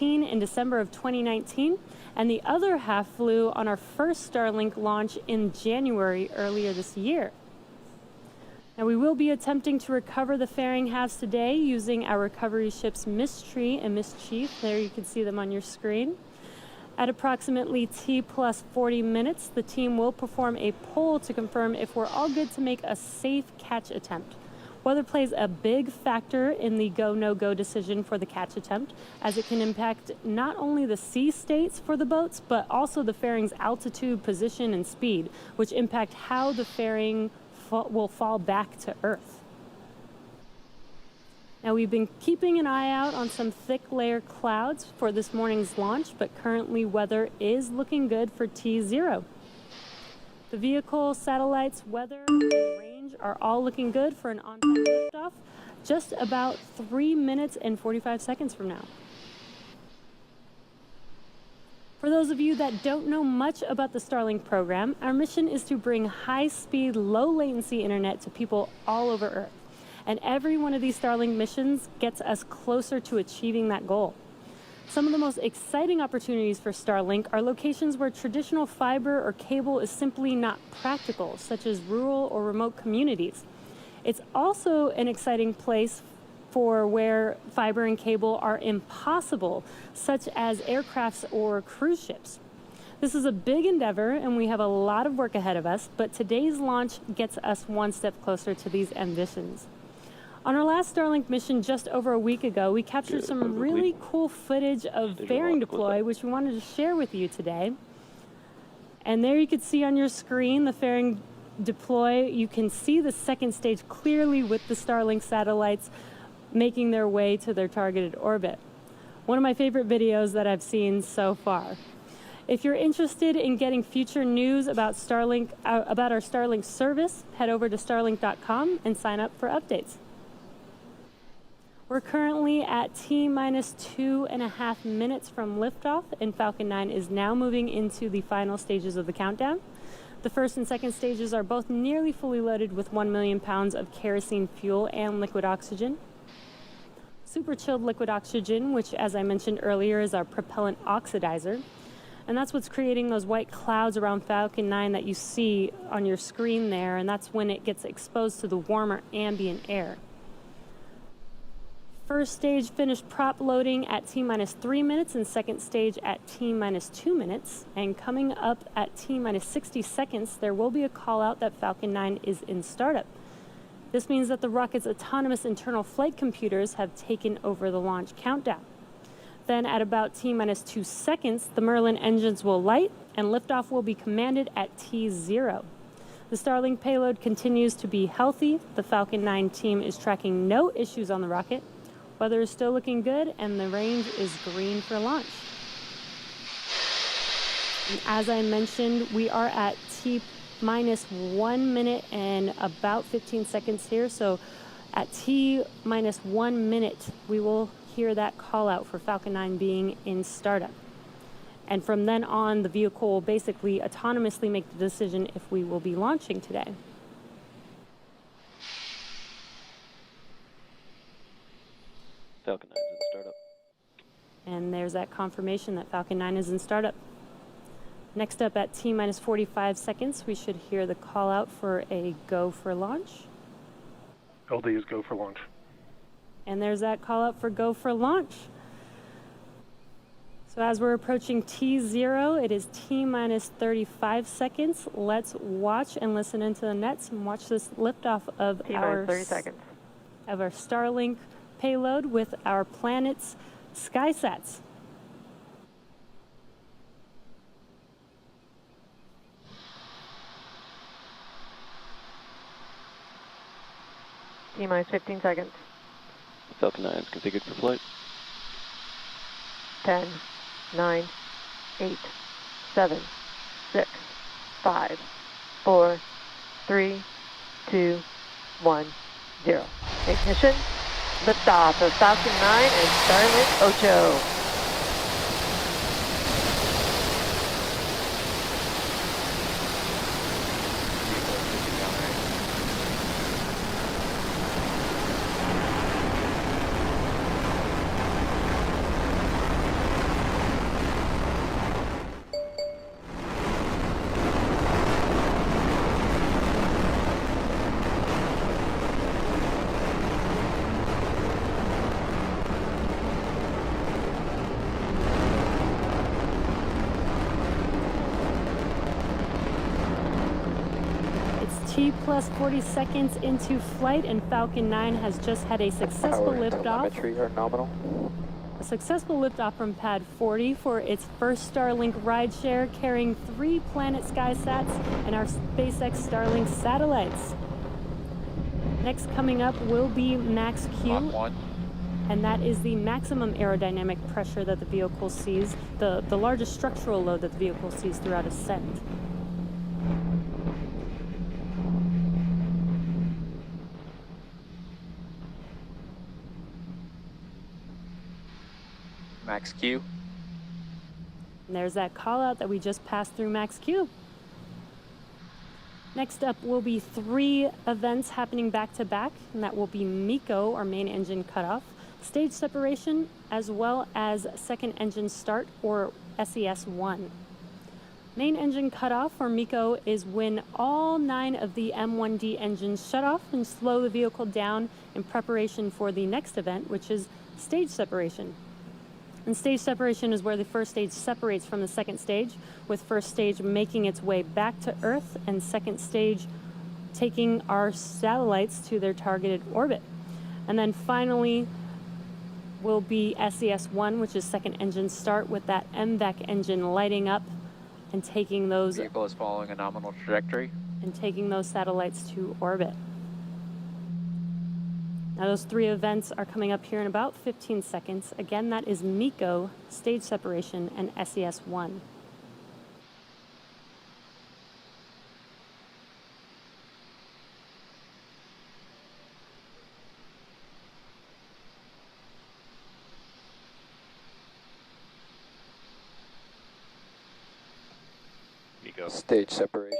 in December of 2019, and the other half flew on our first Starlink launch in January earlier this year. Now, we will be attempting to recover the fairing halves today using our recovery ships Mystery and Mischief. There you can see them on your screen. At approximately T plus 40 minutes, the team will perform a poll to confirm if we're all good to make a safe catch attempt. Weather plays a big factor in the go, no-go decision for the catch attempt, as it can impact not only the sea states for the boats, but also the fairing's altitude, position, and speed, which impact how the fairing will fall back to Earth. Now, we've been keeping an eye out on some thick layer clouds for this morning's launch, but currently weather is looking good for T0. The vehicle, satellites, weather, and range are all looking good for an on-time liftoff just about 3 minutes and 45 seconds from now. For those of you that don't know much about the Starlink program, our mission is to bring high-speed, low-latency internet to people all over Earth. And every one of these Starlink missions gets us closer to achieving that goal. Some of the most exciting opportunities for Starlink are locations where traditional fiber or cable is simply not practical, such as rural or remote communities. It's also an exciting place for where fiber and cable are impossible, such as aircrafts or cruise ships. This is a big endeavor, and we have a lot of work ahead of us, but today's launch gets us one step closer to these ambitions. On our last Starlink mission just over a week ago, we captured some really cool footage of fairing deploy, which we wanted to share with you today. And there you can see on your screen the fairing deploy. You can see the second stage clearly with the Starlink satellites making their way to their targeted orbit. One of my favorite videos that I've seen so far. If you're interested in getting future news about Starlink, about our Starlink service, head over to starlink.com and sign up for updates. We're currently at T minus 2.5 minutes from liftoff, and Falcon 9 is now moving into the final stages of the countdown. The first and second stages are both nearly fully loaded with 1 million pounds of kerosene fuel and liquid oxygen. Super chilled liquid oxygen, which, as I mentioned earlier, is our propellant oxidizer. And that's what's creating those white clouds around Falcon 9 that you see on your screen there, and that's when it gets exposed to the warmer ambient air. First stage finished prop loading at T minus 3 minutes and second stage at T minus 2 minutes. And coming up at T minus 60 seconds, there will be a call out that Falcon 9 is in startup. This means that the rocket's autonomous internal flight computers have taken over the launch countdown. Then at about T minus 2 seconds, the Merlin engines will light and liftoff will be commanded at T0. The Starlink payload continues to be healthy. The Falcon 9 team is tracking no issues on the rocket. Weather is still looking good, and the range is green for launch. And as I mentioned, we are at T minus 1 minute and about 15 seconds here. So at T minus 1 minute, we will hear that call out for Falcon 9 being in startup. And from then on, the vehicle will basically autonomously make the decision if we will be launching today. Falcon 9 is in startup. And there's that confirmation that Falcon 9 is in startup. Next up at T minus 45 seconds, we should hear the call out for a go for launch. LD is go for launch. And there's that call out for go for launch. So as we're approaching T0, it is T minus 35 seconds. Let's watch and listen into the nets and watch this liftoff of our 30 seconds. Of our Starlink payload with our planet's SkySats. T minus 15 seconds. Falcon 9 is configured for flight. 10, 9, 8, 7, 6, 5, 4, 3, 2, 1, 0. Ignition. Liftoff of Falcon 9 and Starlink Ocho. T plus 40 seconds into flight, and Falcon 9 has just had a successful liftoff. Telemetry are nominal. A successful liftoff from pad 40 for its first Starlink rideshare, carrying 3 Planet SkySats and our SpaceX Starlink satellites. Next coming up will be max Q, Mach 1. and that is the maximum aerodynamic pressure that the vehicle sees, the largest structural load that the vehicle sees throughout ascent. Max Q. And there's that call out that we just passed through max Q. Next up will be 3 events happening back to back, and that will be MECO, or main engine cutoff, stage separation, as well as second engine start, or SES-1. Main engine cutoff, or MECO, is when all 9 of the M1D engines shut off and slow the vehicle down in preparation for the next event, which is stage separation. And stage separation is where the first stage separates from the second stage, with first stage making its way back to Earth and second stage taking our satellites to their targeted orbit. And then finally will be SES-1, which is second engine start, with that MVAC engine lighting up and taking those Vehicle is following a nominal trajectory. satellites to orbit. Now those 3 events are coming up here in about 15 seconds. Again, that is MECO, stage separation, and SES-1. MECO. Stage separation